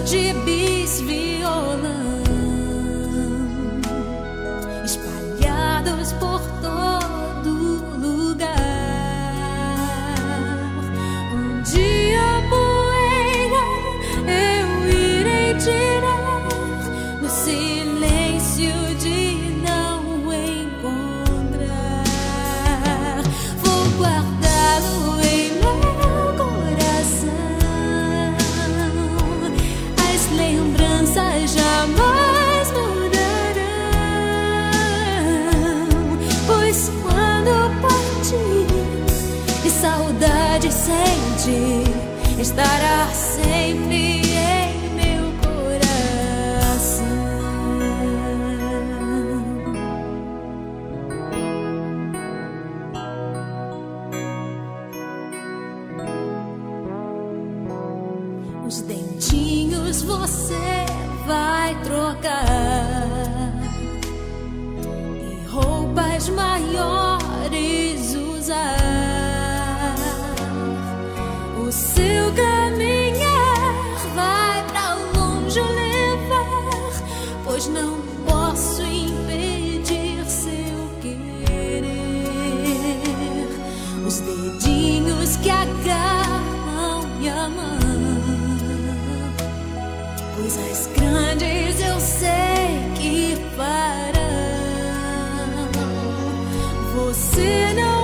de bis, violão, espalhados por todo lugar. Um dia a poeira eu irei tirar no silêncio de não encontrar. Vou guardá-lo em meu coração. As lembranças jamais mudarão, pois quando partir e saudade sentir, estará sempre em meu coração. Os dentinhos você vai trocar e roupas maiores usar. O seu caminhar vai pra longe levar, pois não posso impedir seu querer. Os dedinhos que agarram minha mão, coisas grandes eu sei que farão. Você não